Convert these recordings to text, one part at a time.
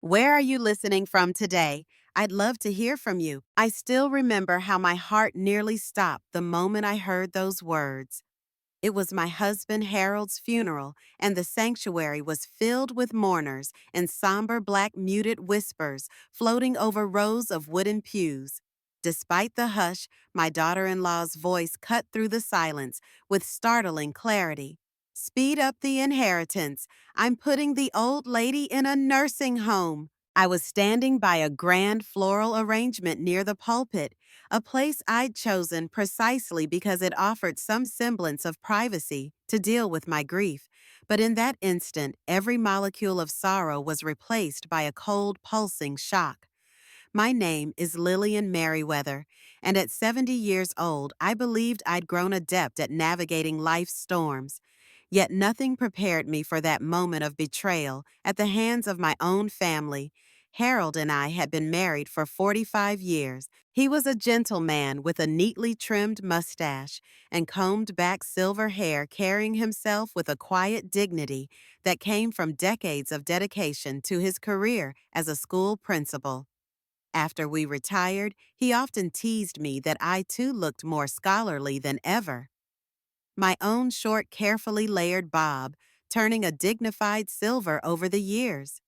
Where are you listening from today? I'd love to hear from you. I still remember how my heart nearly stopped the moment I heard those words. It was my husband Harold's funeral, and the sanctuary was filled with mourners and somber black muted whispers floating over rows of wooden pews. Despite the hush, my daughter in law's voice cut through the silence with startling clarity. Speed up the inheritance. I'm putting the old lady in a nursing home. I was standing by a grand floral arrangement near the pulpit, a place I'd chosen precisely because it offered some semblance of privacy to deal with my grief. But in that instant, every molecule of sorrow was replaced by a cold, pulsing shock. My name is Lillian Merriweather, and at 70 years old, I believed I'd grown adept at navigating life's storms. Yet nothing prepared me for that moment of betrayal at the hands of my own family. Harold and I had been married for 45 years. He was a gentleman with a neatly trimmed mustache and combed back silver hair, carrying himself with a quiet dignity that came from decades of dedication to his career as a school principal. After we retired, he often teased me that I too looked more scholarly than ever. My own short, carefully layered bob, turning a dignified silver over the years.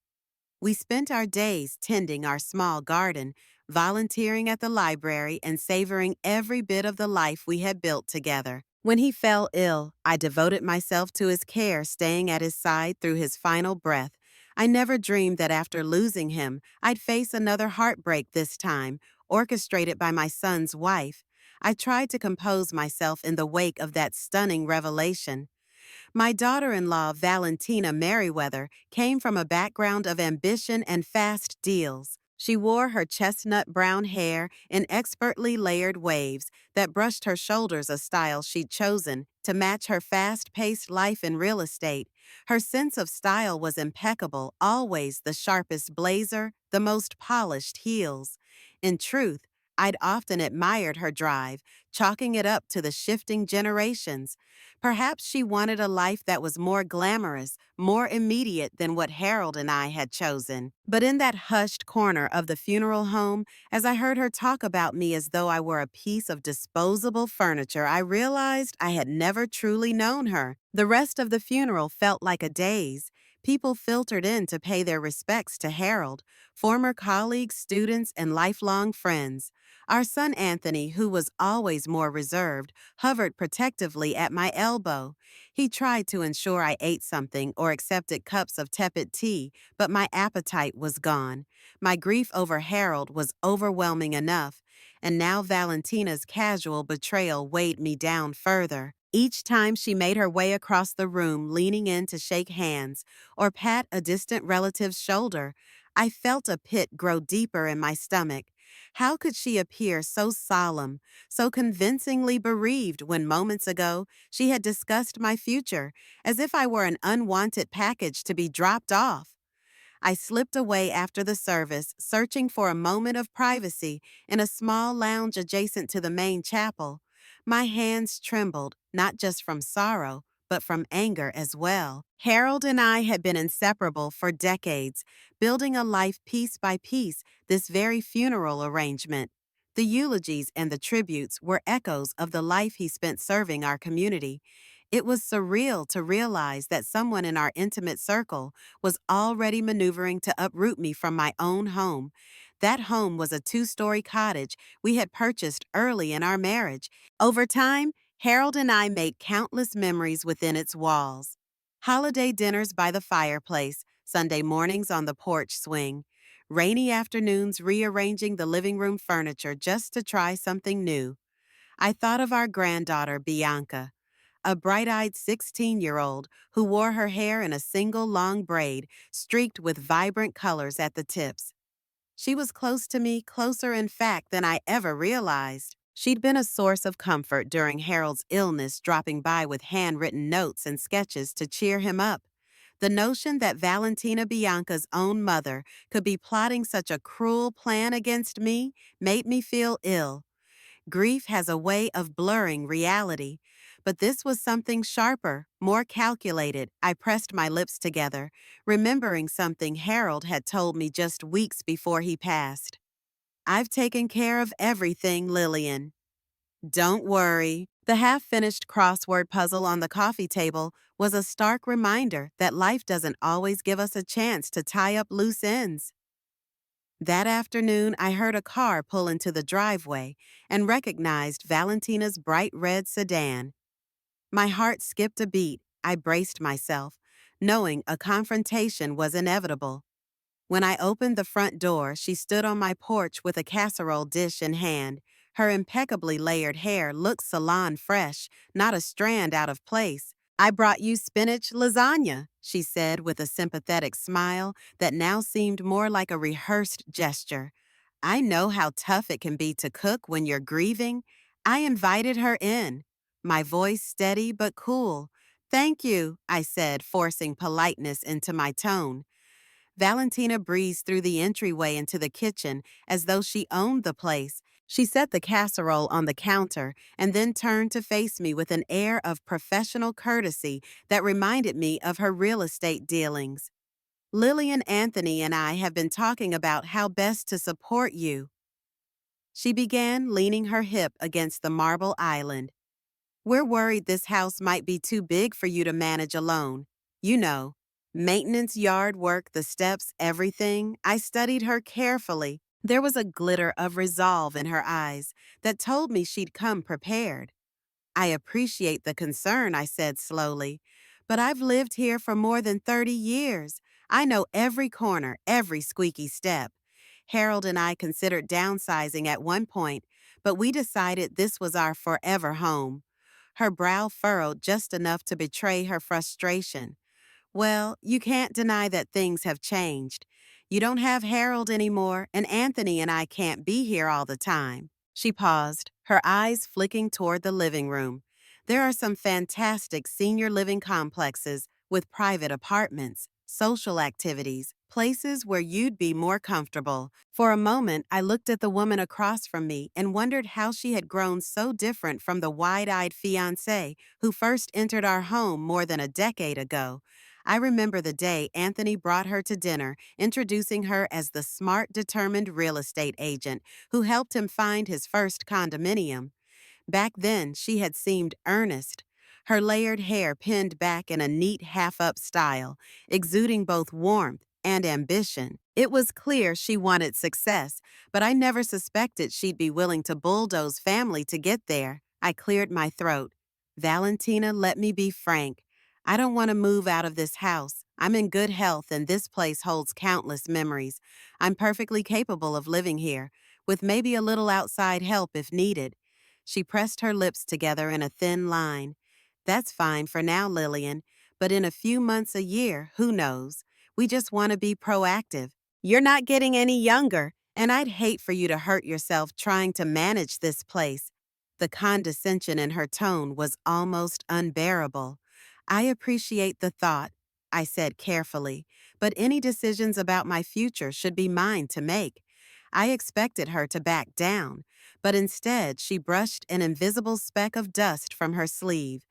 We spent our days tending our small garden, volunteering at the library, and savoring every bit of the life we had built together. When he fell ill, I devoted myself to his care, staying at his side through his final breath. I never dreamed that after losing him, I'd face another heartbreak this time, orchestrated by my son's wife. I tried to compose myself in the wake of that stunning revelation. My daughter-in-law, Valentina Merriweather, came from a background of ambition and fast deals. She wore her chestnut brown hair in expertly layered waves that brushed her shoulders, a style she'd chosen to match her fast-paced life in real estate. Her sense of style was impeccable, always the sharpest blazer, the most polished heels. In truth, I'd often admired her drive, chalking it up to the shifting generations. Perhaps she wanted a life that was more glamorous, more immediate than what Harold and I had chosen. But in that hushed corner of the funeral home, as I heard her talk about me as though I were a piece of disposable furniture, I realized I had never truly known her. The rest of the funeral felt like a daze. People filtered in to pay their respects to Harold, former colleagues, students, and lifelong friends. Our son Anthony, who was always more reserved, hovered protectively at my elbow. He tried to ensure I ate something or accepted cups of tepid tea, but my appetite was gone. My grief over Harold was overwhelming enough, and now Valentina's casual betrayal weighed me down further. Each time she made her way across the room, leaning in to shake hands or pat a distant relative's shoulder, I felt a pit grow deeper in my stomach. How could she appear so solemn, so convincingly bereaved when moments ago she had discussed my future, as if I were an unwanted package to be dropped off? I slipped away after the service, searching for a moment of privacy in a small lounge adjacent to the main chapel. My hands trembled, not just from sorrow, but from anger as well. Harold and I had been inseparable for decades, building a life piece by piece, this very funeral arrangement. The eulogies and the tributes were echoes of the life he spent serving our community. It was surreal to realize that someone in our intimate circle was already maneuvering to uproot me from my own home. That home was a two-story cottage we had purchased early in our marriage. Over time, Harold and I made countless memories within its walls. Holiday dinners by the fireplace, Sunday mornings on the porch swing, rainy afternoons rearranging the living room furniture just to try something new. I thought of our granddaughter, Bianca, a bright-eyed 16-year-old who wore her hair in a single long braid streaked with vibrant colors at the tips. She was close to me, closer in fact than I ever realized. She'd been a source of comfort during Harold's illness, dropping by with handwritten notes and sketches to cheer him up. The notion that Valentina Bianca's own mother could be plotting such a cruel plan against me made me feel ill. Grief has a way of blurring reality, but this was something sharper, more calculated. I pressed my lips together, remembering something Harold had told me just weeks before he passed. I've taken care of everything, Lillian. Don't worry. The half-finished crossword puzzle on the coffee table was a stark reminder that life doesn't always give us a chance to tie up loose ends. That afternoon, I heard a car pull into the driveway and recognized Valentina's bright red sedan. My heart skipped a beat. I braced myself, knowing a confrontation was inevitable. When I opened the front door, she stood on my porch with a casserole dish in hand. Her impeccably layered hair looked salon fresh, not a strand out of place. I brought you spinach lasagna, she said with a sympathetic smile that now seemed more like a rehearsed gesture. I know how tough it can be to cook when you're grieving. I invited her in, my voice steady but cool. Thank you, I said, forcing politeness into my tone. Valentina breezed through the entryway into the kitchen as though she owned the place. She set the casserole on the counter and then turned to face me with an air of professional courtesy that reminded me of her real estate dealings. Lillian Anthony and I have been talking about how best to support you. She began, leaning her hip against the marble island. We're worried this house might be too big for you to manage alone. You know, maintenance, yard work, the steps, everything. I studied her carefully. There was a glitter of resolve in her eyes that told me she'd come prepared. I appreciate the concern, I said slowly, but I've lived here for more than 30 years. I know every corner, every squeaky step. Harold and I considered downsizing at one point, but we decided this was our forever home. Her brow furrowed just enough to betray her frustration. Well, you can't deny that things have changed. You don't have Harold anymore, and Anthony and I can't be here all the time. She paused, her eyes flicking toward the living room. There are some fantastic senior living complexes with private apartments, social activities, places where you'd be more comfortable. For a moment, I looked at the woman across from me and wondered how she had grown so different from the wide-eyed fiancé who first entered our home more than a decade ago. I remember the day Anthony brought her to dinner, introducing her as the smart, determined real estate agent who helped him find his first condominium. Back then, she had seemed earnest, her layered hair pinned back in a neat half-up style, exuding both warmth and ambition. It was clear she wanted success, but I never suspected she'd be willing to bulldoze family to get there. I cleared my throat. Valentina, let me be frank. I don't want to move out of this house. I'm in good health and this place holds countless memories. I'm perfectly capable of living here, with maybe a little outside help if needed. She pressed her lips together in a thin line. That's fine for now, Lillian, but in a few months, a year, who knows? We just want to be proactive. You're not getting any younger, and I'd hate for you to hurt yourself trying to manage this place. The condescension in her tone was almost unbearable. I appreciate the thought, I said carefully, but any decisions about my future should be mine to make. I expected her to back down, but instead she brushed an invisible speck of dust from her sleeve.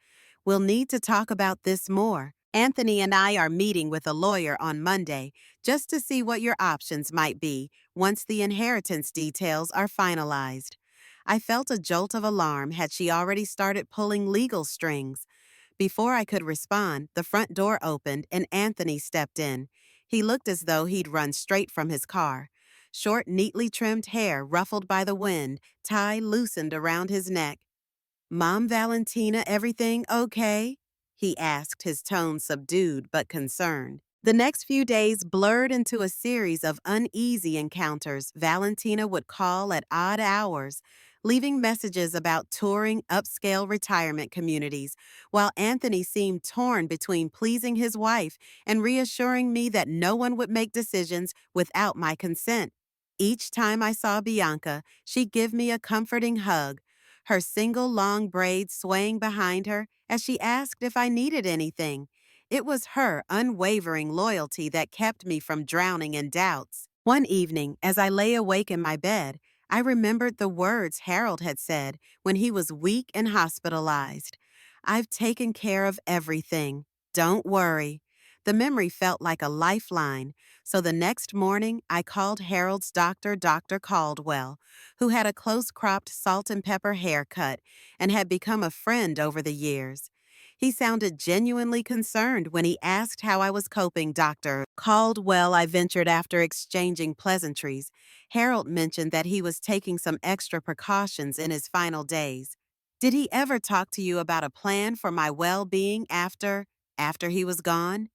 We'll need to talk about this more. Anthony and I are meeting with a lawyer on Monday just to see what your options might be once the inheritance details are finalized. I felt a jolt of alarm had she already started pulling legal strings. Before I could respond, the front door opened and Anthony stepped in. He looked as though he'd run straight from his car. Short, neatly trimmed hair ruffled by the wind, tie loosened around his neck. Mom Valentina, everything okay? He asked, his tone subdued but concerned. The next few days blurred into a series of uneasy encounters. Valentina would call at odd hours, leaving messages about touring upscale retirement communities, while Anthony seemed torn between pleasing his wife and reassuring me that no one would make decisions without my consent. Each time I saw Bianca, she'd give me a comforting hug, her single long braid swaying behind her as she asked if I needed anything. It was her unwavering loyalty that kept me from drowning in doubts. One evening, as I lay awake in my bed, I remembered the words Harold had said when he was weak and hospitalized. I've taken care of everything. Don't worry. The memory felt like a lifeline, so the next morning I called Harold's doctor, Dr. Caldwell, who had a close-cropped salt and pepper haircut and had become a friend over the years. He sounded genuinely concerned when he asked how I was coping, Dr. Caldwell, I ventured after exchanging pleasantries. Harold mentioned that he was taking some extra precautions in his final days. Did he ever talk to you about a plan for my well-being after he was gone?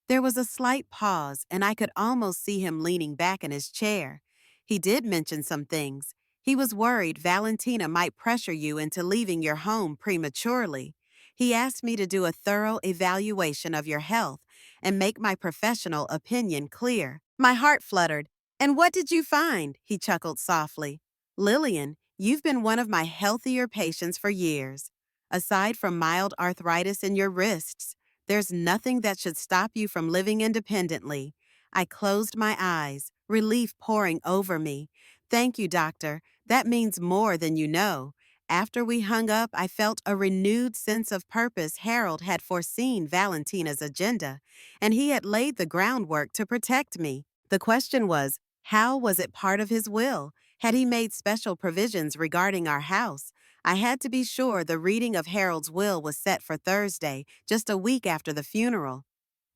There was a slight pause, and I could almost see him leaning back in his chair. He did mention some things. He was worried Valentina might pressure you into leaving your home prematurely. He asked me to do a thorough evaluation of your health and make my professional opinion clear. My heart fluttered. And what did you find? He chuckled softly. Lillian, you've been one of my healthier patients for years. Aside from mild arthritis in your wrists, there's nothing that should stop you from living independently. I closed my eyes, relief pouring over me. Thank you, doctor. That means more than you know. After we hung up, I felt a renewed sense of purpose. Harold had foreseen Valentina's agenda, and he had laid the groundwork to protect me. The question was, how was it part of his will? Had he made special provisions regarding our house? I had to be sure the reading of Harold's will was set for Thursday, just a week after the funeral.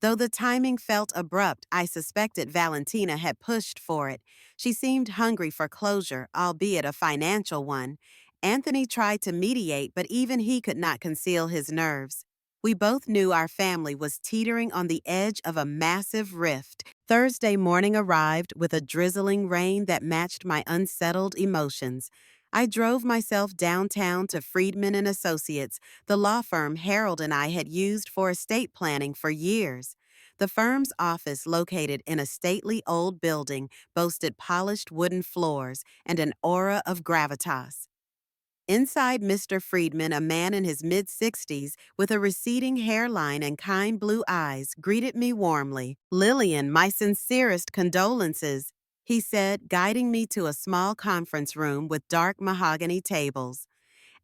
Though the timing felt abrupt, I suspected Valentina had pushed for it. She seemed hungry for closure, albeit a financial one. Anthony tried to mediate, but even he could not conceal his nerves. We both knew our family was teetering on the edge of a massive rift. Thursday morning arrived with a drizzling rain that matched my unsettled emotions. I drove myself downtown to Friedman and Associates, the law firm Harold and I had used for estate planning for years. The firm's office, located in a stately old building, boasted polished wooden floors and an aura of gravitas. Inside Mr. Friedman, a man in his mid-60s with a receding hairline and kind blue eyes greeted me warmly. Lillian, my sincerest condolences, he said, guiding me to a small conference room with dark mahogany tables.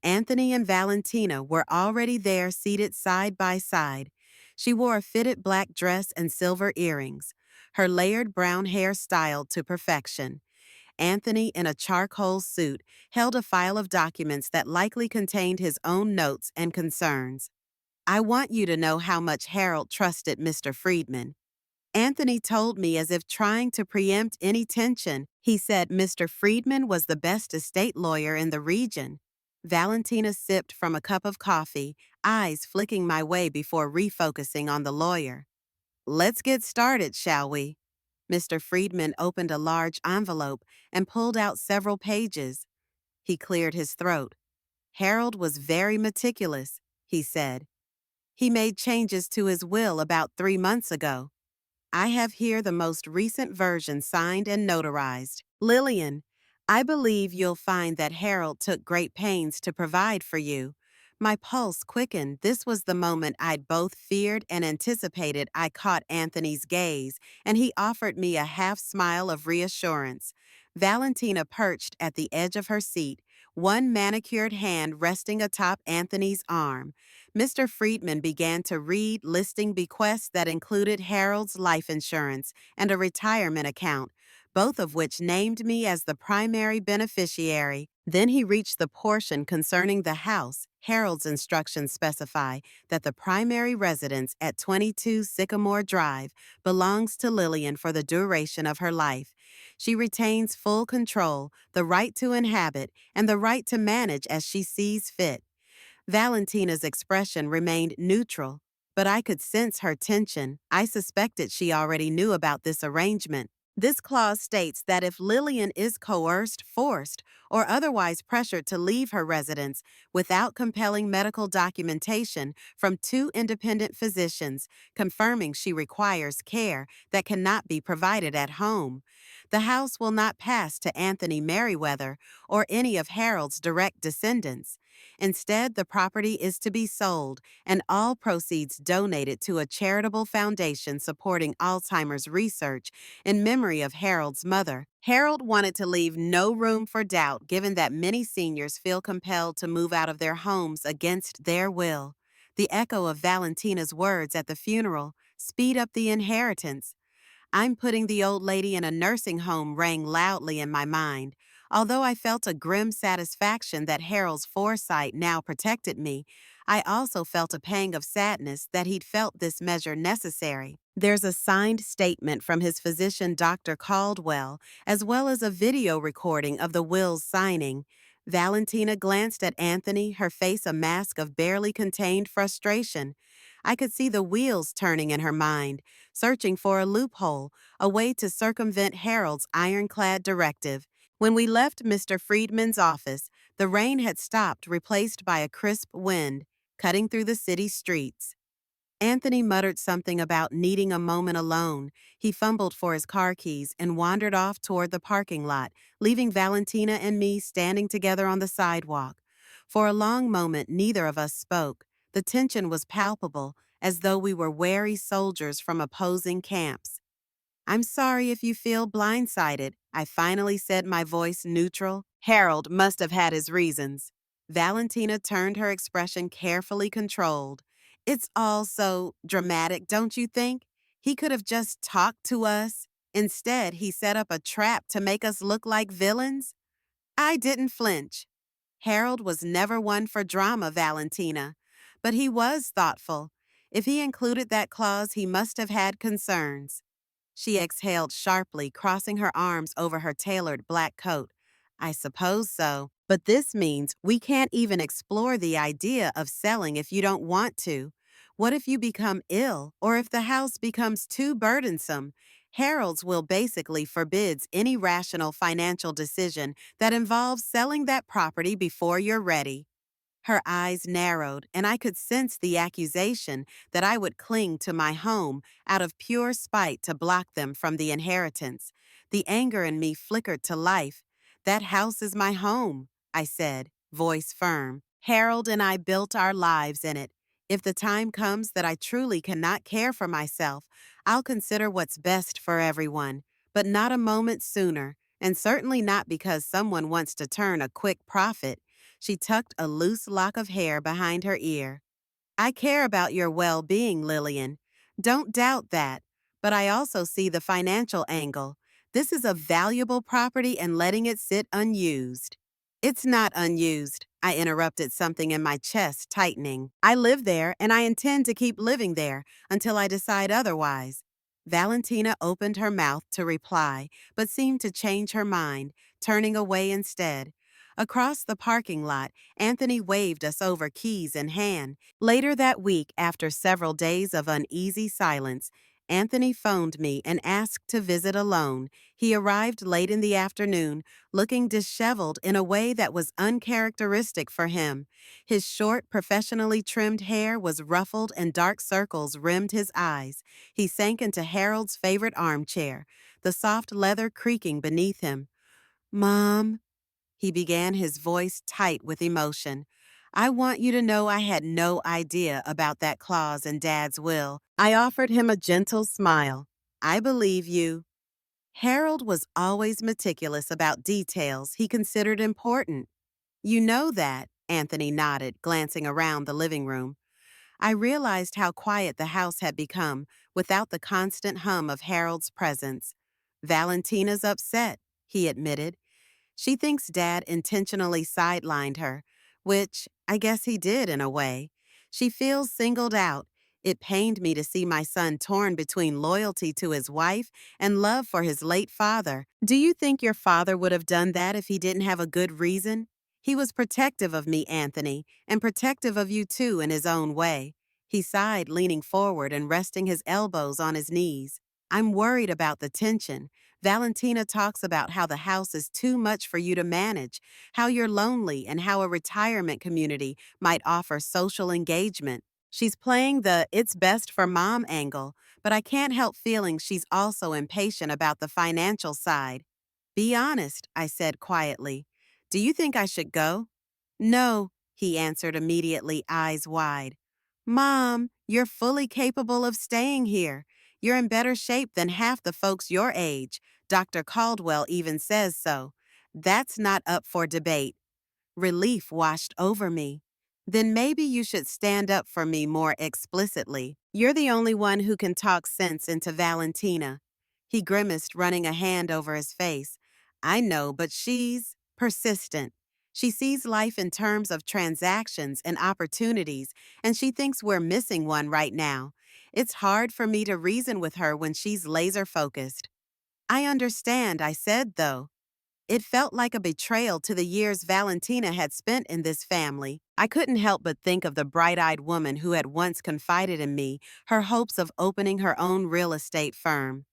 Anthony and Valentina were already there, seated side by side. She wore a fitted black dress and silver earrings, her layered brown hair styled to perfection. Anthony, in a charcoal suit, held a file of documents that likely contained his own notes and concerns. I want you to know how much Harold trusted Mr. Friedman. Anthony told me as if trying to preempt any tension. He said Mr. Friedman was the best estate lawyer in the region. Valentina sipped from a cup of coffee, eyes flicking my way before refocusing on the lawyer. Let's get started, shall we? Mr. Friedman opened a large envelope and pulled out several pages. He cleared his throat. Harold was very meticulous, he said. He made changes to his will about 3 months ago. I have here the most recent version signed and notarized. Lillian, I believe you'll find that Harold took great pains to provide for you. My pulse quickened. This was the moment I'd both feared and anticipated. I caught Anthony's gaze, and he offered me a half smile of reassurance. Valentina perched at the edge of her seat, one manicured hand resting atop Anthony's arm. Mr. Friedman began to read, listing bequests that included Harold's life insurance and a retirement account, both of which named me as the primary beneficiary. Then he reached the portion concerning the house. Harold's instructions specify that the primary residence at 22 Sycamore Drive belongs to Lillian for the duration of her life. She retains full control, the right to inhabit, and the right to manage as she sees fit. Valentina's expression remained neutral, but I could sense her tension. I suspected she already knew about this arrangement. This clause states that if Lillian is coerced, forced, or otherwise pressured to leave her residence without compelling medical documentation from 2 independent physicians confirming she requires care that cannot be provided at home, the house will not pass to Anthony Merriweather or any of Harold's direct descendants. Instead, the property is to be sold and all proceeds donated to a charitable foundation supporting Alzheimer's research in memory of Harold's mother. Harold wanted to leave no room for doubt, given that many seniors feel compelled to move out of their homes against their will. The echo of Valentina's words at the funeral, "Speed up the inheritance." "I'm putting the old lady in a nursing home," rang loudly in my mind. Although I felt a grim satisfaction that Harold's foresight now protected me, I also felt a pang of sadness that he'd felt this measure necessary. There's a signed statement from his physician, Dr. Caldwell, as well as a video recording of the will's signing. Valentina glanced at Anthony, her face a mask of barely contained frustration. I could see the wheels turning in her mind, searching for a loophole, a way to circumvent Harold's ironclad directive. When we left Mr. Friedman's office, the rain had stopped, replaced by a crisp wind, cutting through the city streets. Anthony muttered something about needing a moment alone. He fumbled for his car keys and wandered off toward the parking lot, leaving Valentina and me standing together on the sidewalk. For a long moment, neither of us spoke. The tension was palpable, as though we were wary soldiers from opposing camps. "I'm sorry if you feel blindsided," I finally said, my voice neutral. Harold must have had his reasons. Valentina turned, her expression carefully controlled. "It's all so dramatic, don't you think? He could have just talked to us. Instead, he set up a trap to make us look like villains." I didn't flinch. Harold was never one for drama, Valentina. But he was thoughtful. If he included that clause, he must have had concerns. She exhaled sharply, crossing her arms over her tailored black coat. "I suppose so. But this means we can't even explore the idea of selling if you don't want to. What if you become ill, or if the house becomes too burdensome? Harold's will basically forbids any rational financial decision that involves selling that property before you're ready." Her eyes narrowed, and I could sense the accusation that I would cling to my home out of pure spite to block them from the inheritance. The anger in me flickered to life. "That house is my home," I said, voice firm. "Harold and I built our lives in it. If the time comes that I truly cannot care for myself, I'll consider what's best for everyone, but not a moment sooner, and certainly not because someone wants to turn a quick profit." She tucked a loose lock of hair behind her ear. "I care about your well-being, Lillian. Don't doubt that. But I also see the financial angle. This is a valuable property and letting it sit unused." "It's not unused," I interrupted, something in my chest tightening. "I live there and I intend to keep living there until I decide otherwise." Valentina opened her mouth to reply, but seemed to change her mind, turning away instead. Across the parking lot, Anthony waved us over, keys in hand. Later that week, after several days of uneasy silence, Anthony phoned me and asked to visit alone. He arrived late in the afternoon, looking disheveled in a way that was uncharacteristic for him. His short, professionally trimmed hair was ruffled and dark circles rimmed his eyes. He sank into Harold's favorite armchair, the soft leather creaking beneath him. "Mom," he began, his voice tight with emotion, "I want you to know I had no idea about that clause in Dad's will." I offered him a gentle smile. "I believe you." Harold was always meticulous about details he considered important. "You know that," Anthony nodded, glancing around the living room. I realized how quiet the house had become without the constant hum of Harold's presence. "Valentina's upset," he admitted. "She thinks Dad intentionally sidelined her, which I guess he did in a way. She feels singled out. It pained me to see my son torn between loyalty to his wife and love for his late father." "Do you think your father would have done that if he didn't have a good reason?" "He was protective of me, Anthony, and protective of you too in his own way." He sighed, leaning forward and resting his elbows on his knees. "I'm worried about the tension. Valentina talks about how the house is too much for you to manage, how you're lonely, and how a retirement community might offer social engagement. She's playing the 'it's best for mom' angle, but I can't help feeling she's also impatient about the financial side." "Be honest," I said quietly. "Do you think I should go?" "No," he answered immediately, eyes wide. "Mom, you're fully capable of staying here. You're in better shape than half the folks your age. Dr. Caldwell even says so. That's not up for debate." Relief washed over me. Then maybe you should stand up for me more explicitly. You're the only one who can talk sense into Valentina. He grimaced, running a hand over his face. I know, but she's persistent. She sees life in terms of transactions and opportunities, and she thinks we're missing one right now. It's hard for me to reason with her when she's laser focused. I understand, I said, though. It felt like a betrayal to the years Valentina had spent in this family. I couldn't help but think of the bright-eyed woman who had once confided in me her hopes of opening her own real estate firm.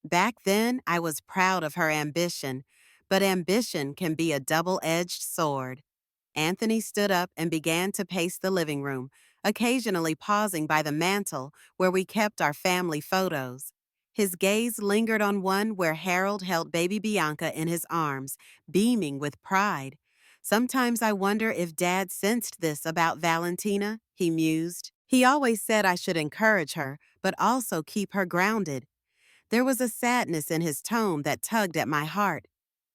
Back then, I was proud of her ambition, but ambition can be a double-edged sword. Anthony stood up and began to pace the living room, occasionally pausing by the mantel where we kept our family photos. His gaze lingered on one where Harold held baby Bianca in his arms, beaming with pride. Sometimes I wonder if Dad sensed this about Valentina, he mused. He always said I should encourage her, but also keep her grounded. There was a sadness in his tone that tugged at my heart.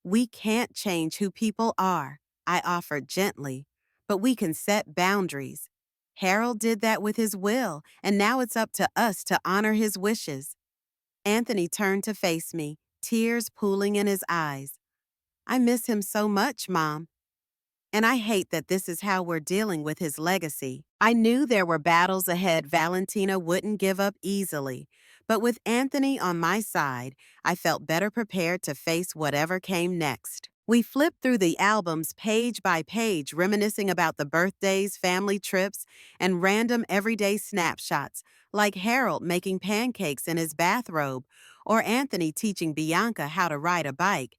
We can't change who people are, I offered gently, but we can set boundaries. Harold did that with his will, and now it's up to us to honor his wishes. Anthony turned to face me, tears pooling in his eyes. I miss him so much, Mom. And I hate that this is how we're dealing with his legacy. I knew there were battles ahead Valentina wouldn't give up easily, but with Anthony on my side, I felt better prepared to face whatever came next. We flipped through the albums page by page, reminiscing about the birthdays, family trips, and random everyday snapshots, like Harold making pancakes in his bathrobe, or Anthony teaching Bianca how to ride a bike.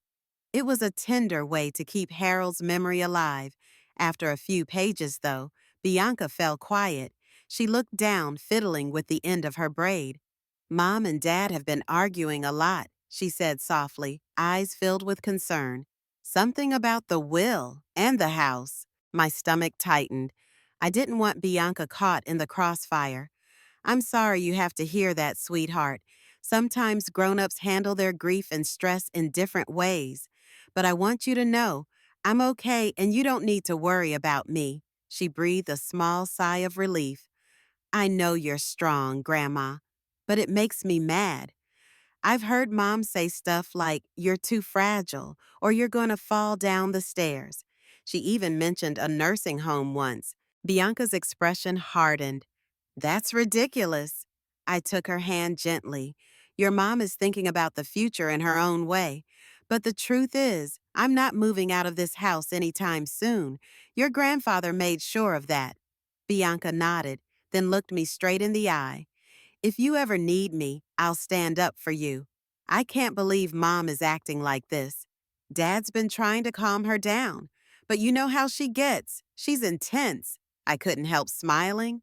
It was a tender way to keep Harold's memory alive. After a few pages, though, Bianca fell quiet. She looked down, fiddling with the end of her braid. Mom and Dad have been arguing a lot, she said softly, eyes filled with concern. Something about the will and the house. My stomach tightened. I didn't want Bianca caught in the crossfire. I'm sorry you have to hear that, sweetheart. Sometimes grown-ups handle their grief and stress in different ways. But I want you to know, I'm okay and you don't need to worry about me. She breathed a small sigh of relief. I know you're strong, Grandma, but it makes me mad. I've heard Mom say stuff like, you're too fragile, or you're gonna fall down the stairs. She even mentioned a nursing home once. Bianca's expression hardened. That's ridiculous. I took her hand gently. Your mom is thinking about the future in her own way. But the truth is, I'm not moving out of this house anytime soon. Your grandfather made sure of that. Bianca nodded, then looked me straight in the eye. If you ever need me, I'll stand up for you. I can't believe Mom is acting like this. Dad's been trying to calm her down. But you know how she gets. She's intense. I couldn't help smiling.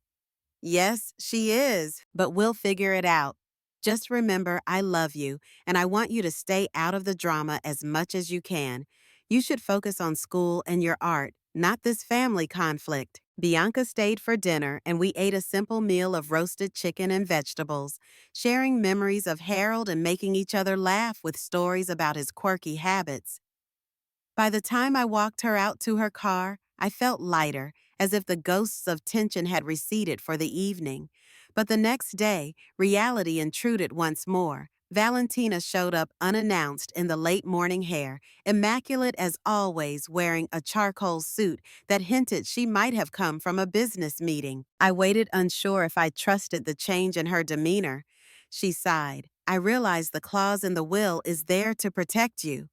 Yes, she is, but we'll figure it out. Just remember, I love you, and I want you to stay out of the drama as much as you can. You should focus on school and your art, not this family conflict. Bianca stayed for dinner, and we ate a simple meal of roasted chicken and vegetables, sharing memories of Harold and making each other laugh with stories about his quirky habits. By the time I walked her out to her car, I felt lighter, as if the ghosts of tension had receded for the evening. But the next day, reality intruded once more. Valentina showed up unannounced in the late morning hair, immaculate as always, wearing a charcoal suit that hinted she might have come from a business meeting. I waited, unsure if I trusted the change in her demeanor. She sighed. I realize the clause in the will is there to protect you.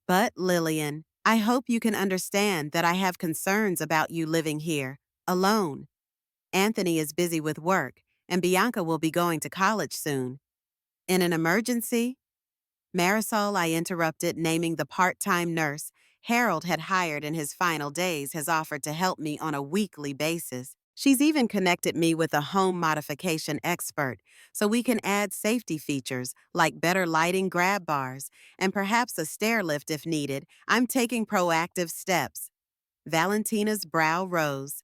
But, Lillian, I hope you can understand that I have concerns about you living here, alone. Anthony is busy with work, and Bianca will be going to college soon. In an emergency? Marisol, I interrupted, naming the part-time nurse Harold had hired in his final days, has offered to help me on a weekly basis. She's even connected me with a home modification expert, so we can add safety features like better lighting, grab bars, and perhaps a stair lift if needed. I'm taking proactive steps. Valentina's brow rose.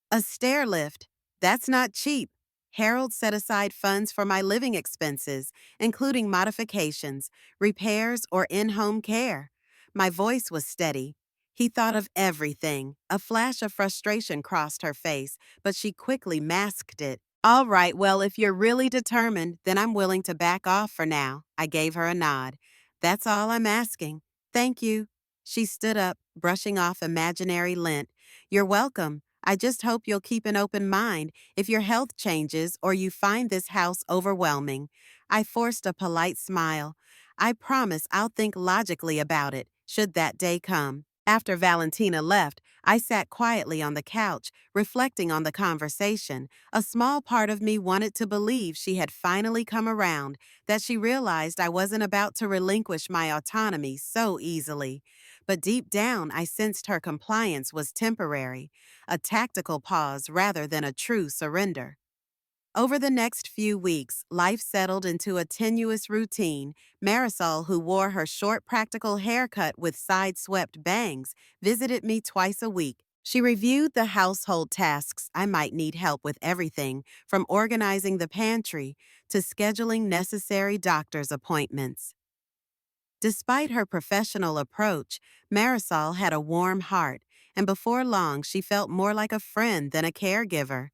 A stair lift? That's not cheap. Harold set aside funds for my living expenses, including modifications, repairs, or in-home care. My voice was steady. He thought of everything. A flash of frustration crossed her face, but she quickly masked it. All right, well, if you're really determined, then I'm willing to back off for now. I gave her a nod. That's all I'm asking. Thank you. She stood up, brushing off imaginary lint. You're welcome. I just hope you'll keep an open mind if your health changes or you find this house overwhelming. I forced a polite smile. I promise I'll think logically about it, should that day come. After Valentina left, I sat quietly on the couch, reflecting on the conversation. A small part of me wanted to believe she had finally come around, that she realized I wasn't about to relinquish my autonomy so easily. But deep down, I sensed her compliance was temporary, a tactical pause rather than a true surrender. Over the next few weeks, life settled into a tenuous routine. Marisol, who wore her short practical haircut with side-swept bangs, visited me twice a week. She reviewed the household tasks. I might need help with everything, from organizing the pantry to scheduling necessary doctor's appointments. Despite her professional approach, Marisol had a warm heart, and before long she felt more like a friend than a caregiver.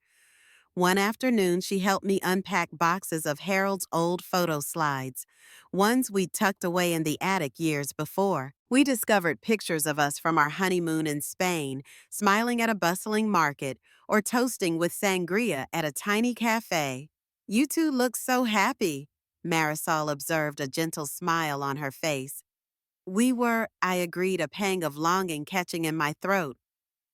One afternoon, she helped me unpack boxes of Harold's old photo slides, ones we'd tucked away in the attic years before. We discovered pictures of us from our honeymoon in Spain, smiling at a bustling market, or toasting with sangria at a tiny cafe. You two look so happy, Marisol observed, a gentle smile on her face. We were, I agreed, a pang of longing catching in my throat.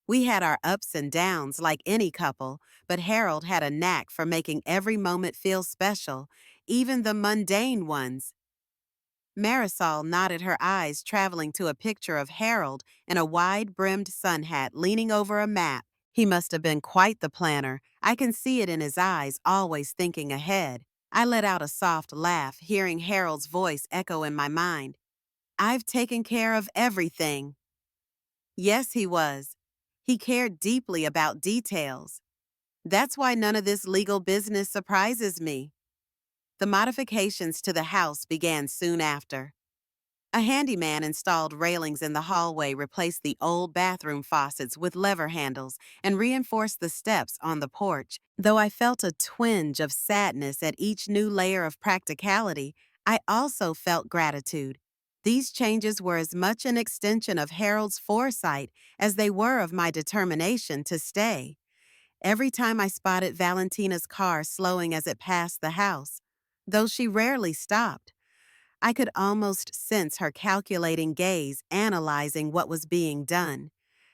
We had our ups and downs like any couple, but Harold had a knack for making every moment feel special, even the mundane ones. Marisol nodded, her eyes traveling to a picture of Harold in a wide-brimmed sun hat leaning over a map. He must have been quite the planner. I can see it in his eyes, always thinking ahead. I let out a soft laugh, hearing Harold's voice echo in my mind. I've taken care of everything. Yes, he was. He cared deeply about details. That's why none of this legal business surprises me. The modifications to the house began soon after. A handyman installed railings in the hallway, replaced the old bathroom faucets with lever handles, and reinforced the steps on the porch. Though I felt a twinge of sadness at each new layer of practicality, I also felt gratitude. These changes were as much an extension of Harold's foresight as they were of my determination to stay. Every time I spotted Valentina's car slowing as it passed the house, though she rarely stopped, I could almost sense her calculating gaze, analyzing what was being done,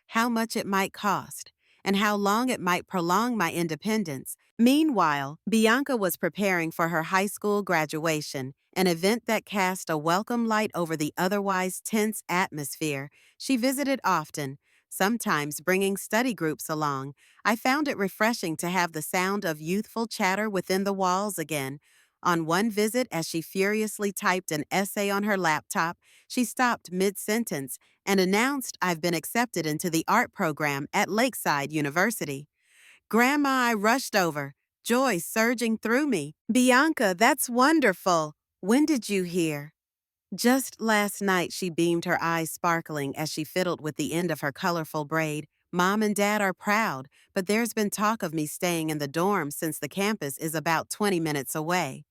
how much it might cost, and how long it might prolong my independence. Meanwhile, Bianca was preparing for her high school graduation, an event that cast a welcome light over the otherwise tense atmosphere. She visited often, sometimes bringing study groups along. I found it refreshing to have the sound of youthful chatter within the walls again. On one visit, as she furiously typed an essay on her laptop, she stopped mid-sentence and announced, I've been accepted into the art program at Lakeside University. Grandma, I rushed over, joy surging through me. Bianca, that's wonderful. When did you hear? Just last night, she beamed, her eyes sparkling as she fiddled with the end of her colorful braid. Mom and Dad are proud, but there's been talk of me staying in the dorm since the campus is about 20 minutes away.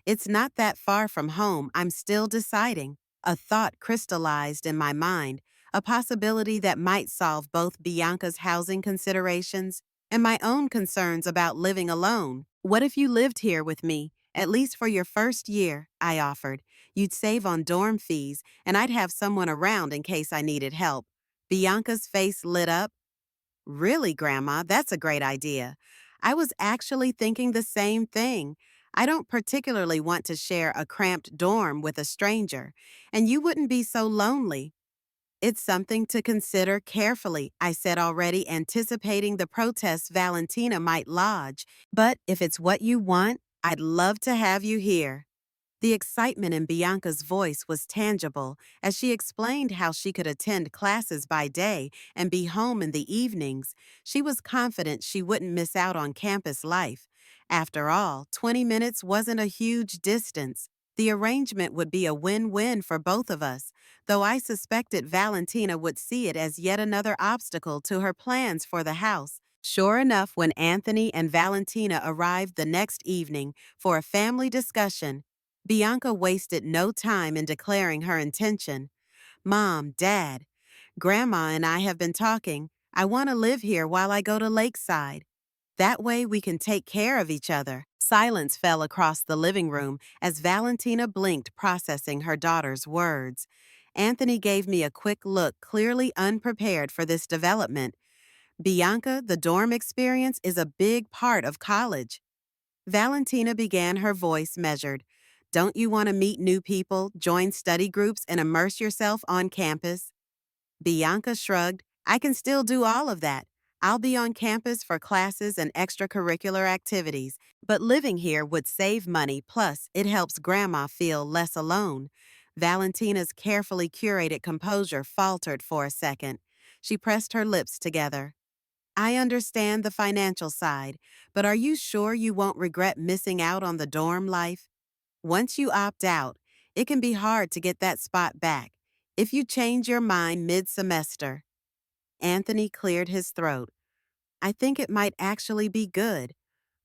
It's not that far from home. I'm still deciding. A thought crystallized in my mind, a possibility that might solve both Bianca's housing considerations and my own concerns about living alone. What if you lived here with me, at least for your first year? I offered. You'd save on dorm fees, and I'd have someone around in case I needed help. Bianca's face lit up. Really, Grandma, that's a great idea. I was actually thinking the same thing. I don't particularly want to share a cramped dorm with a stranger, and you wouldn't be so lonely. It's something to consider carefully, I said, already anticipating the protests Valentina might lodge. But if it's what you want, I'd love to have you here. The excitement in Bianca's voice was tangible as she explained how she could attend classes by day and be home in the evenings. She was confident she wouldn't miss out on campus life. After all, 20 minutes wasn't a huge distance. The arrangement would be a win-win for both of us, though I suspected Valentina would see it as yet another obstacle to her plans for the house. Sure enough, when Anthony and Valentina arrived the next evening for a family discussion, Bianca wasted no time in declaring her intention. Mom, Dad, Grandma and I have been talking. I want to live here while I go to Lakeside. That way we can take care of each other. Silence fell across the living room as Valentina blinked, processing her daughter's words. Anthony gave me a quick look, clearly unprepared for this development. Bianca, the dorm experience is a big part of college. Valentina began, her voice measured. Don't you want to meet new people, join study groups, and immerse yourself on campus? Bianca shrugged. I can still do all of that. I'll be on campus for classes and extracurricular activities, but living here would save money, plus it helps Grandma feel less alone. Valentina's carefully curated composure faltered for a second. She pressed her lips together. I understand the financial side, but are you sure you won't regret missing out on the dorm life? Once you opt out, it can be hard to get that spot back. If you change your mind mid-semester. Anthony cleared his throat. I think it might actually be good.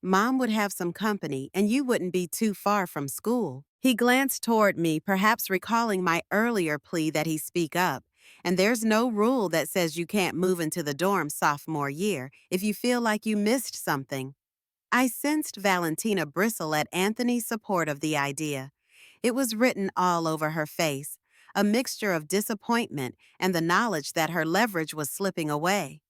Mom would have some company, and you wouldn't be too far from school. He glanced toward me, perhaps recalling my earlier plea that he speak up. And there's no rule that says you can't move into the dorm sophomore year if you feel like you missed something. I sensed Valentina bristle at Anthony's support of the idea. It was written all over her face, a mixture of disappointment and the knowledge that her leverage was slipping away.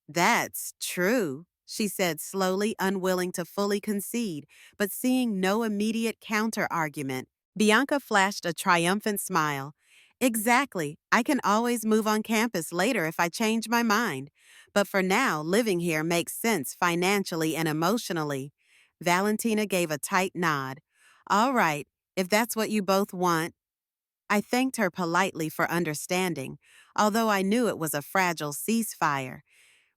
That's true, she said slowly, unwilling to fully concede, but seeing no immediate counter-argument. Bianca flashed a triumphant smile. Exactly. I can always move on campus later if I change my mind. But for now, living here makes sense financially and emotionally. Valentina gave a tight nod. All right, if that's what you both want. I thanked her politely for understanding, although I knew it was a fragile ceasefire.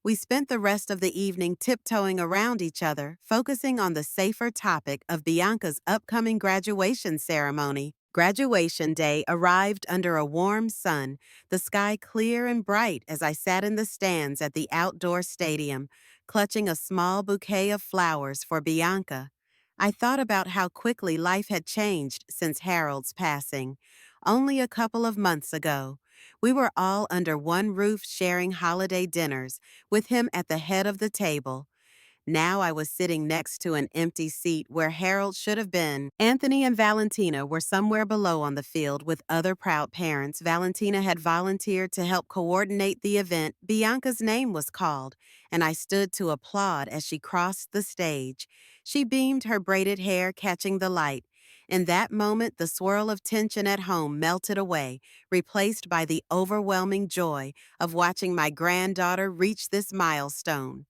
We spent the rest of the evening tiptoeing around each other, focusing on the safer topic of Bianca's upcoming graduation ceremony. Graduation day arrived under a warm sun, the sky clear and bright as I sat in the stands at the outdoor stadium, clutching a small bouquet of flowers for Bianca. I thought about how quickly life had changed since Harold's passing. Only a couple of months ago, we were all under one roof sharing holiday dinners, with him at the head of the table. Now I was sitting next to an empty seat where Harold should have been. Anthony and Valentina were somewhere below on the field with other proud parents. Valentina had volunteered to help coordinate the event. Bianca's name was called, and I stood to applaud as she crossed the stage. She beamed, her braided hair catching the light. In that moment, the swirl of tension at home melted away, replaced by the overwhelming joy of watching my granddaughter reach this milestone.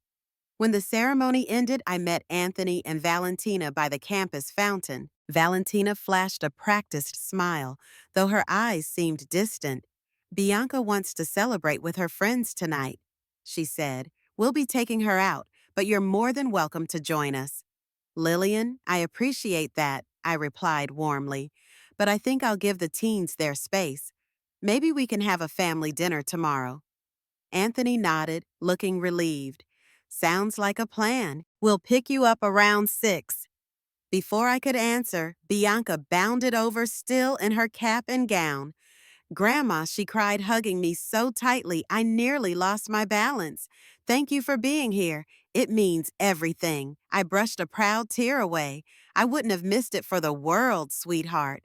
When the ceremony ended, I met Anthony and Valentina by the campus fountain. Valentina flashed a practiced smile, though her eyes seemed distant. Bianca wants to celebrate with her friends tonight, she said. We'll be taking her out, but you're more than welcome to join us. Lillian, I appreciate that, I replied warmly, but I think I'll give the teens their space. Maybe we can have a family dinner tomorrow. Anthony nodded, looking relieved. Sounds like a plan. We'll pick you up around 6. Before I could answer, Bianca bounded over, still in her cap and gown. Grandma, she cried, hugging me so tightly I nearly lost my balance. Thank you for being here. It means everything. I brushed a proud tear away. I wouldn't have missed it for the world, sweetheart.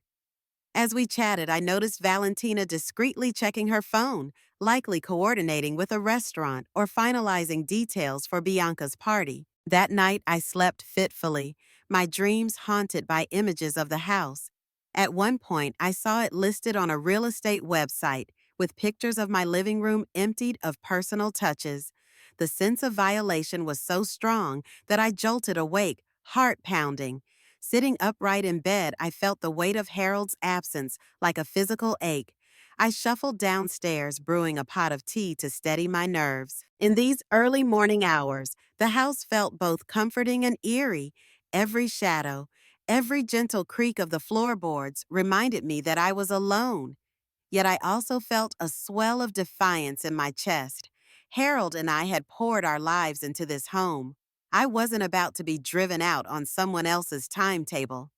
As we chatted, I noticed Valentina discreetly checking her phone, likely coordinating with a restaurant or finalizing details for Bianca's party. That night, I slept fitfully, my dreams haunted by images of the house. At one point, I saw it listed on a real estate website, with pictures of my living room emptied of personal touches. The sense of violation was so strong that I jolted awake, heart pounding. Sitting upright in bed, I felt the weight of Harold's absence like a physical ache. I shuffled downstairs, brewing a pot of tea to steady my nerves. In these early morning hours, the house felt both comforting and eerie. Every shadow, Every gentle creak of the floorboards reminded me that I was alone. Yet I also felt a swell of defiance in my chest. Harold and I had poured our lives into this home. I wasn't about to be driven out on someone else's timetable.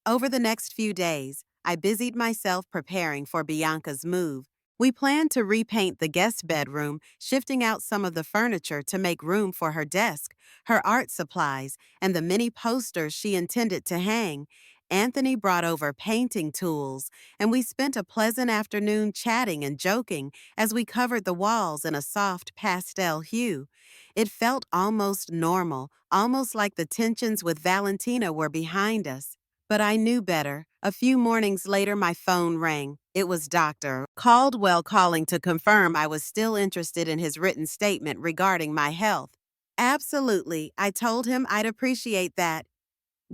Over the next few days, I busied myself preparing for Bianca's move. We planned to repaint the guest bedroom, shifting out some of the furniture to make room for her desk, her art supplies, and the many posters she intended to hang. Anthony brought over painting tools, and we spent a pleasant afternoon chatting and joking as we covered the walls in a soft pastel hue. It felt almost normal, almost like the tensions with Valentina were behind us. But I knew better. A few mornings later, my phone rang. It was Dr. Caldwell calling to confirm I was still interested in his written statement regarding my health. Absolutely, I told him I'd appreciate that,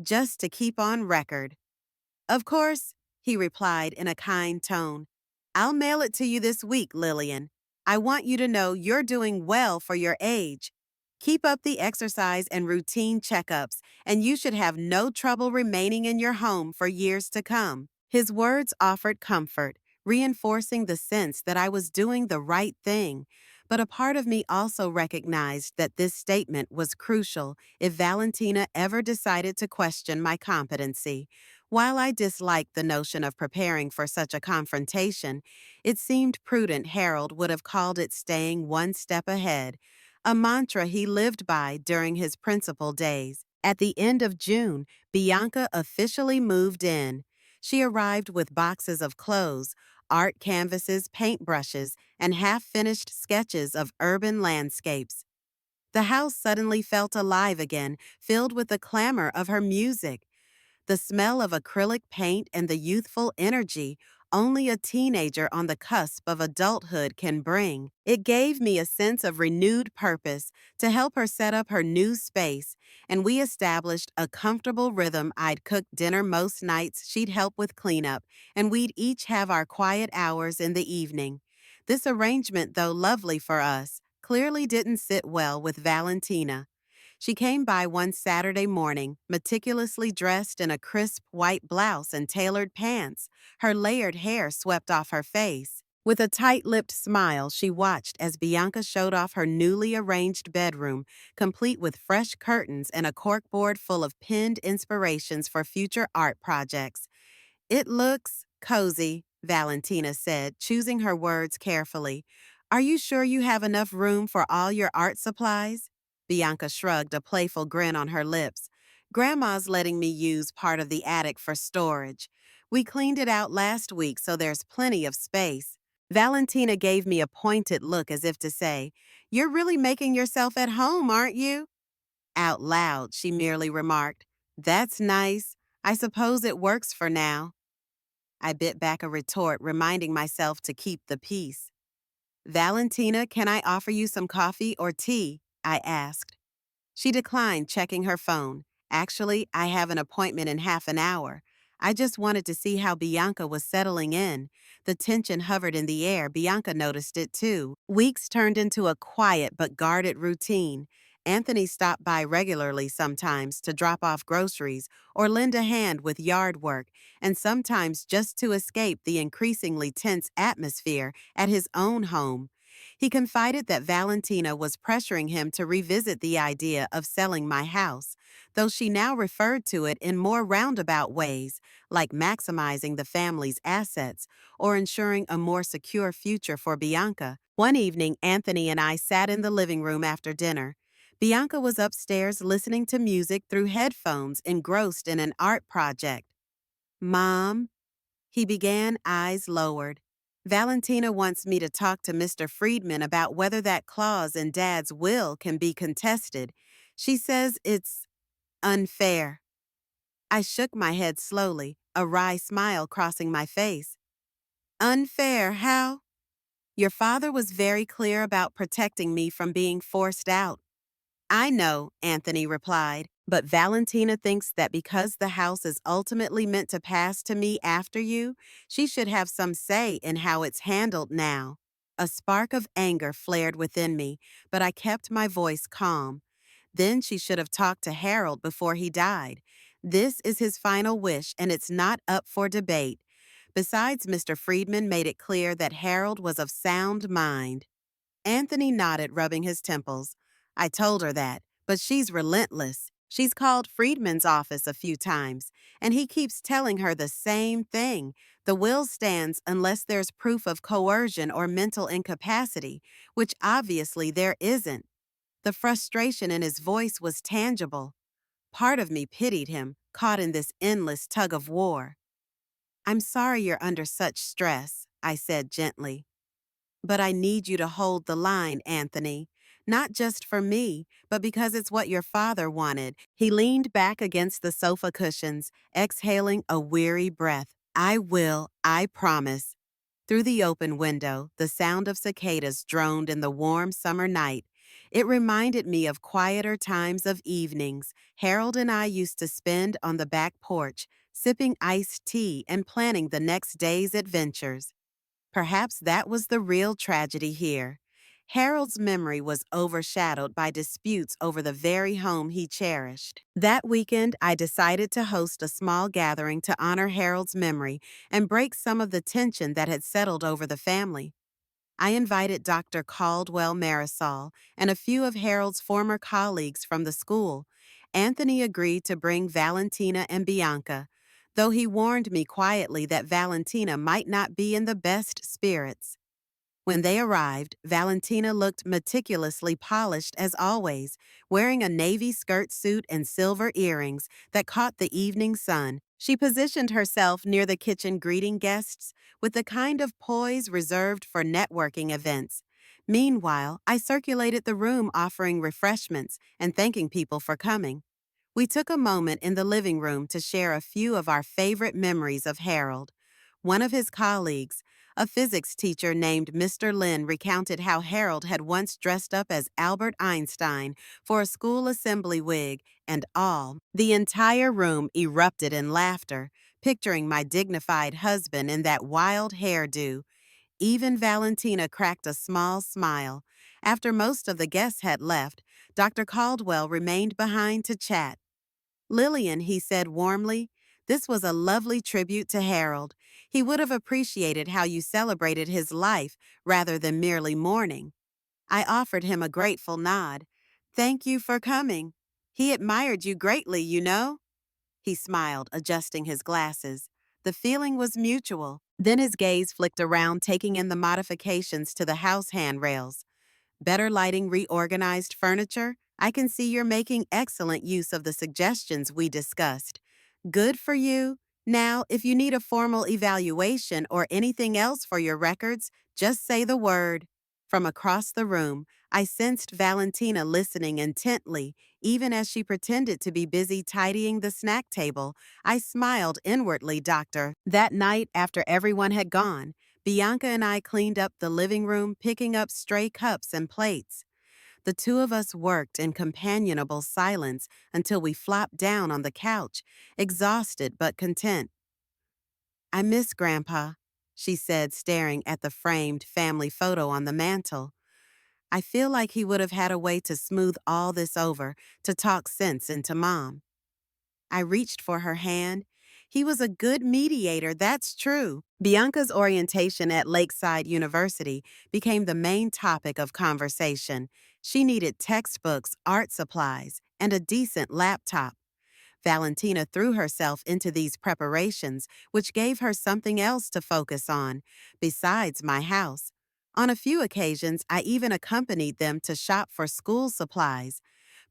just to keep on record. Of course, he replied in a kind tone. I'll mail it to you this week, Lillian. I want you to know you're doing well for your age. Keep up the exercise and routine checkups, and you should have no trouble remaining in your home for years to come. His words offered comfort, reinforcing the sense that I was doing the right thing. But a part of me also recognized that this statement was crucial if Valentina ever decided to question my competency. While I disliked the notion of preparing for such a confrontation, it seemed prudent Harold would have called it staying one step ahead, a mantra he lived by during his principal days. At the end of June, Bianca officially moved in. She arrived with boxes of clothes, art canvases, paintbrushes, and half-finished sketches of urban landscapes. The house suddenly felt alive again, filled with the clamor of her music. The smell of acrylic paint and the youthful energy only a teenager on the cusp of adulthood can bring. It gave me a sense of renewed purpose to help her set up her new space, and we established a comfortable rhythm. I'd cook dinner most nights, she'd help with cleanup, and we'd each have our quiet hours in the evening. This arrangement, though lovely for us, clearly didn't sit well with Valentina. She came by one Saturday morning, meticulously dressed in a crisp white blouse and tailored pants, her layered hair swept off her face. With a tight-lipped smile, she watched as Bianca showed off her newly arranged bedroom, complete with fresh curtains and a corkboard full of pinned inspirations for future art projects. It looks cozy, Valentina said, choosing her words carefully. Are you sure you have enough room for all your art supplies? Bianca shrugged, a playful grin on her lips. Grandma's letting me use part of the attic for storage. We cleaned it out last week, so there's plenty of space. Valentina gave me a pointed look as if to say, You're really making yourself at home, aren't you? Out loud, she merely remarked, That's nice. I suppose it works for now. I bit back a retort, reminding myself to keep the peace. Valentina, can I offer you some coffee or tea? I asked. She declined, checking her phone. Actually, I have an appointment in half an hour. I just wanted to see how Bianca was settling in. The tension hovered in the air. Bianca noticed it too. Weeks turned into a quiet but guarded routine. Anthony stopped by regularly sometimes to drop off groceries or lend a hand with yard work, and sometimes just to escape the increasingly tense atmosphere at his own home. He confided that Valentina was pressuring him to revisit the idea of selling my house, though she now referred to it in more roundabout ways, like maximizing the family's assets or ensuring a more secure future for Bianca. One evening, Anthony and I sat in the living room after dinner. Bianca was upstairs listening to music through headphones, engrossed in an art project. Mom, he began, eyes lowered. Valentina wants me to talk to Mr. Friedman about whether that clause in Dad's will can be contested. She says it's unfair. I shook my head slowly, a wry smile crossing my face. Unfair, how? Your father was very clear about protecting me from being forced out. I know, Anthony replied, but Valentina thinks that because the house is ultimately meant to pass to me after you, she should have some say in how it's handled now. A spark of anger flared within me, but I kept my voice calm. Then she should have talked to Harold before he died. This is his final wish, and it's not up for debate. Besides, Mr. Friedman made it clear that Harold was of sound mind. Anthony nodded, rubbing his temples. I told her that, but she's relentless. She's called Friedman's office a few times, and he keeps telling her the same thing. The will stands unless there's proof of coercion or mental incapacity, which obviously there isn't. The frustration in his voice was tangible. Part of me pitied him, caught in this endless tug of war. I'm sorry you're under such stress, I said gently. But I need you to hold the line, Anthony. Not just for me, but because it's what your father wanted. He leaned back against the sofa cushions, exhaling a weary breath. I will, I promise. Through the open window, the sound of cicadas droned in the warm summer night. It reminded me of quieter times of evenings Harold and I used to spend on the back porch, sipping iced tea and planning the next day's adventures. Perhaps that was the real tragedy here. Harold's memory was overshadowed by disputes over the very home he cherished. That weekend, I decided to host a small gathering to honor Harold's memory and break some of the tension that had settled over the family. I invited Dr. Caldwell Marisol and a few of Harold's former colleagues from the school. Anthony agreed to bring Valentina and Bianca, though he warned me quietly that Valentina might not be in the best spirits. When they arrived, Valentina looked meticulously polished as always, wearing a navy skirt suit and silver earrings that caught the evening sun. She positioned herself near the kitchen greeting guests with the kind of poise reserved for networking events. Meanwhile, I circulated the room offering refreshments and thanking people for coming. We took a moment in the living room to share a few of our favorite memories of Harold. One of his colleagues, a physics teacher named Mr. Lin, recounted how Harold had once dressed up as Albert Einstein for a school assembly wig, and all. The entire room erupted in laughter, picturing my dignified husband in that wild hairdo. Even Valentina cracked a small smile. After most of the guests had left, Dr. Caldwell remained behind to chat. Lillian, he said warmly, this was a lovely tribute to Harold. He would have appreciated how you celebrated his life rather than merely mourning. I offered him a grateful nod. Thank you for coming. He admired you greatly, you know. He smiled, adjusting his glasses. The feeling was mutual. Then his gaze flicked around, taking in the modifications to the house handrails. Better lighting, reorganized furniture. I can see you're making excellent use of the suggestions we discussed. Good for you. Now, if you need a formal evaluation or anything else for your records, just say the word. From across the room, I sensed Valentina listening intently, even as she pretended to be busy tidying the snack table. I smiled inwardly, Doctor. That night, after everyone had gone, Bianca and I cleaned up the living room, picking up stray cups and plates. The two of us worked in companionable silence until we flopped down on the couch, exhausted but content. I miss Grandpa, she said, staring at the framed family photo on the mantel. I feel like he would have had a way to smooth all this over, to talk sense into Mom. I reached for her hand. He was a good mediator, that's true. Bianca's orientation at Lakeside University became the main topic of conversation. She needed textbooks, art supplies, and a decent laptop. Valentina threw herself into these preparations, which gave her something else to focus on, besides my house. On a few occasions, I even accompanied them to shop for school supplies,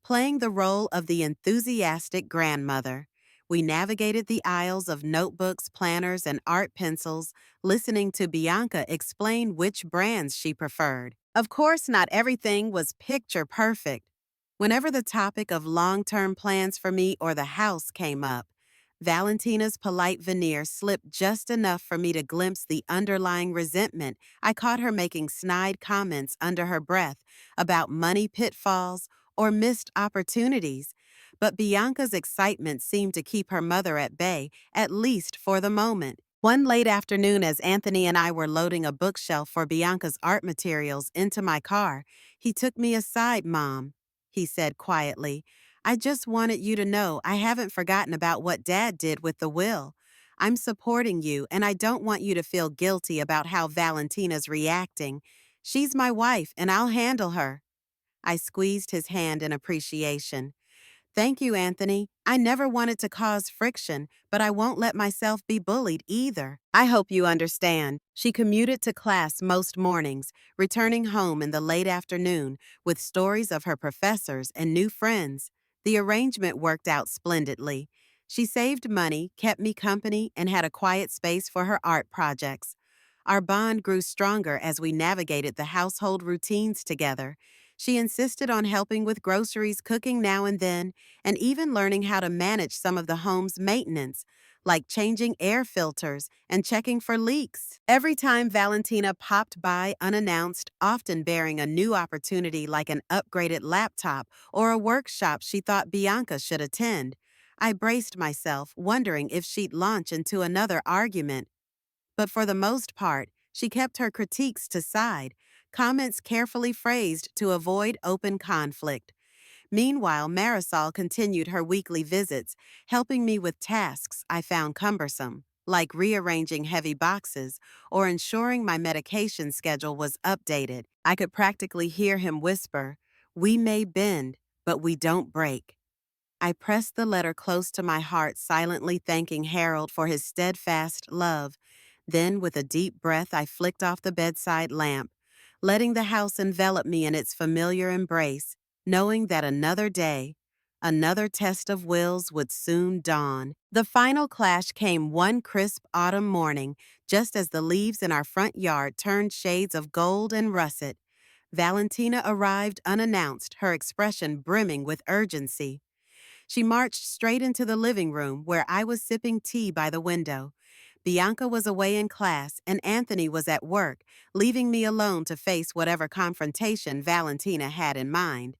playing the role of the enthusiastic grandmother. We navigated the aisles of notebooks, planners, and art pencils, listening to Bianca explain which brands she preferred. Of course, not everything was picture perfect. Whenever the topic of long-term plans for me or the house came up, Valentina's polite veneer slipped just enough for me to glimpse the underlying resentment. I caught her making snide comments under her breath about money pitfalls or missed opportunities, but Bianca's excitement seemed to keep her mother at bay, at least for the moment. One late afternoon, as Anthony and I were loading a bookshelf for Bianca's art materials into my car, he took me aside. Mom, he said quietly, I just wanted you to know I haven't forgotten about what Dad did with the will. I'm supporting you, and I don't want you to feel guilty about how Valentina's reacting. She's my wife, and I'll handle her." I squeezed his hand in appreciation. "Thank you, Anthony. I never wanted to cause friction, but I won't let myself be bullied either. I hope you understand." She commuted to class most mornings, returning home in the late afternoon with stories of her professors and new friends. The arrangement worked out splendidly. She saved money, kept me company, and had a quiet space for her art projects. Our bond grew stronger as we navigated the household routines together. She insisted on helping with groceries, cooking now and then, and even learning how to manage some of the home's maintenance, like changing air filters and checking for leaks. Every time Valentina popped by unannounced, often bearing a new opportunity like an upgraded laptop or a workshop she thought Bianca should attend, I braced myself, wondering if she'd launch into another argument. But for the most part, she kept her critiques to side, comments carefully phrased to avoid open conflict. Meanwhile, Marisol continued her weekly visits, helping me with tasks I found cumbersome, like rearranging heavy boxes or ensuring my medication schedule was updated. I could practically hear him whisper, "We may bend, but we don't break." I pressed the letter close to my heart, silently thanking Harold for his steadfast love. Then, with a deep breath, I flicked off the bedside lamp, letting the house envelop me in its familiar embrace, knowing that another day, another test of wills would soon dawn. The final clash came one crisp autumn morning, just as the leaves in our front yard turned shades of gold and russet. Valentina arrived unannounced, her expression brimming with urgency. She marched straight into the living room where I was sipping tea by the window. Bianca was away in class and Anthony was at work, leaving me alone to face whatever confrontation Valentina had in mind.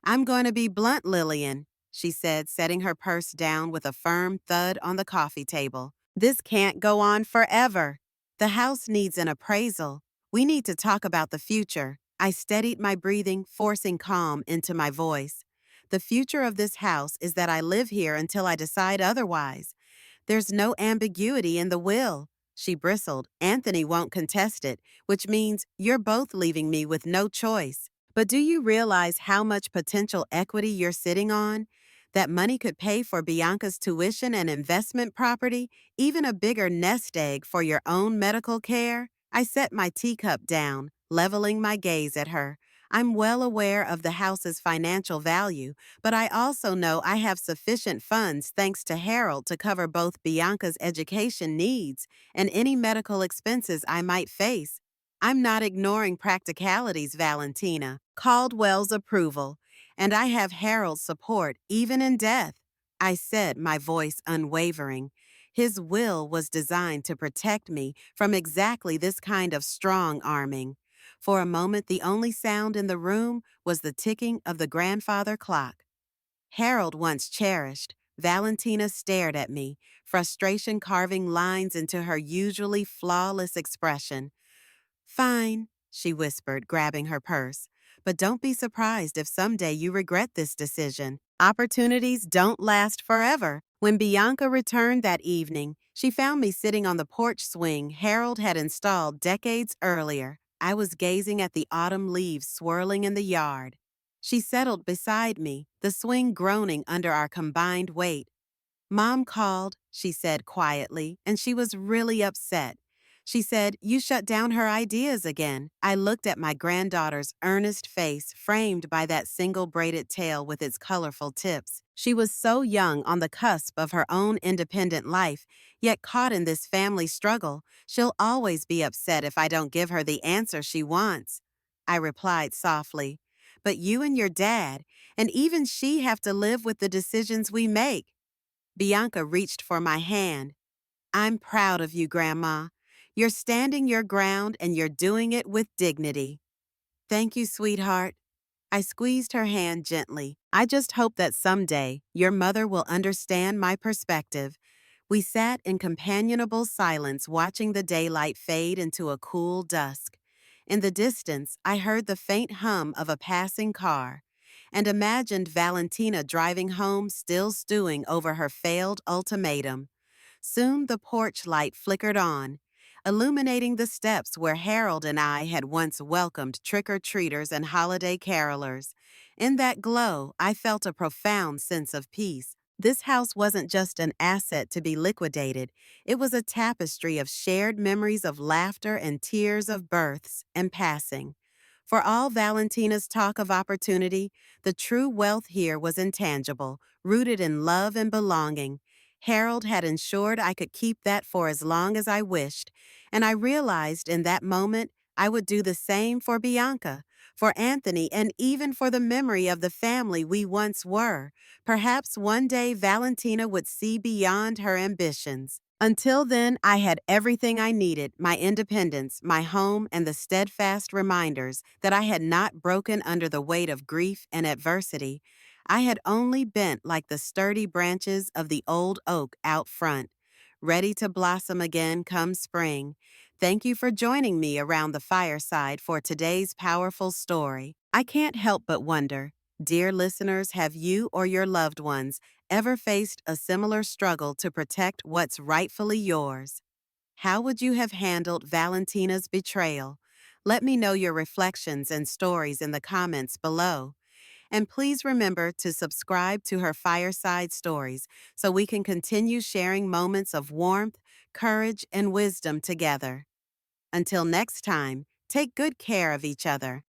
"I'm going to be blunt, Lillian," she said, setting her purse down with a firm thud on the coffee table. "This can't go on forever. The house needs an appraisal. We need to talk about the future." I steadied my breathing, forcing calm into my voice. "The future of this house is that I live here until I decide otherwise. There's no ambiguity in the will." She bristled. "Anthony won't contest it, which means you're both leaving me with no choice. But do you realize how much potential equity you're sitting on? That money could pay for Bianca's tuition and investment property, even a bigger nest egg for your own medical care?" I set my teacup down, leveling my gaze at her. I'm well aware of the house's financial value, but I also know I have sufficient funds thanks to Harold to cover both Bianca's education needs and any medical expenses I might face. I'm not ignoring practicalities, Valentina. Caldwell's approval. And I have Harold's support, even in death. I said, my voice unwavering. His will was designed to protect me from exactly this kind of strong-arming. For a moment, the only sound in the room was the ticking of the grandfather clock. Harold once cherished, Valentina stared at me, frustration carving lines into her usually flawless expression. "Fine," she whispered, grabbing her purse. "But don't be surprised if someday you regret this decision. Opportunities don't last forever." When Bianca returned that evening, she found me sitting on the porch swing Harold had installed decades earlier. I was gazing at the autumn leaves swirling in the yard. She settled beside me, the swing groaning under our combined weight. "Mom called," she said quietly, and she was really upset. She said, "You shut down her ideas again." I looked at my granddaughter's earnest face framed by that single braided tail with its colorful tips. She was so young, on the cusp of her own independent life, yet caught in this family struggle. She'll always be upset if I don't give her the answer she wants. I replied softly, "But you and your dad, and even she have to live with the decisions we make." Bianca reached for my hand. "I'm proud of you, Grandma. You're standing your ground and you're doing it with dignity." "Thank you, sweetheart." I squeezed her hand gently. "I just hope that someday your mother will understand my perspective." We sat in companionable silence, watching the daylight fade into a cool dusk. In the distance, I heard the faint hum of a passing car. and imagined Valentina driving home still stewing over her failed ultimatum. Soon the porch light flickered on, illuminating the steps where Harold and I had once welcomed trick-or-treaters and holiday carolers. In that glow, I felt a profound sense of peace. This house wasn't just an asset to be liquidated, it was a tapestry of shared memories of laughter and tears of births and passing. For all Valentina's talk of opportunity, the true wealth here was intangible, rooted in love and belonging. Harold had ensured I could keep that for as long as I wished, and I realized in that moment I would do the same for Bianca, for Anthony, and even for the memory of the family we once were. Perhaps one day Valentina would see beyond her ambitions. Until then, I had everything I needed, my independence, my home, and the steadfast reminders that I had not broken under the weight of grief and adversity. I had only bent like the sturdy branches of the old oak out front, ready to blossom again come spring. Thank you for joining me around the fireside for today's powerful story. I can't help but wonder, dear listeners, have you or your loved ones ever faced a similar struggle to protect what's rightfully yours? How would you have handled Valentina's betrayal? Let me know your reflections and stories in the comments below. And please remember to subscribe to her Fireside Stories so we can continue sharing moments of warmth, courage, and wisdom together. Until next time, take good care of each other.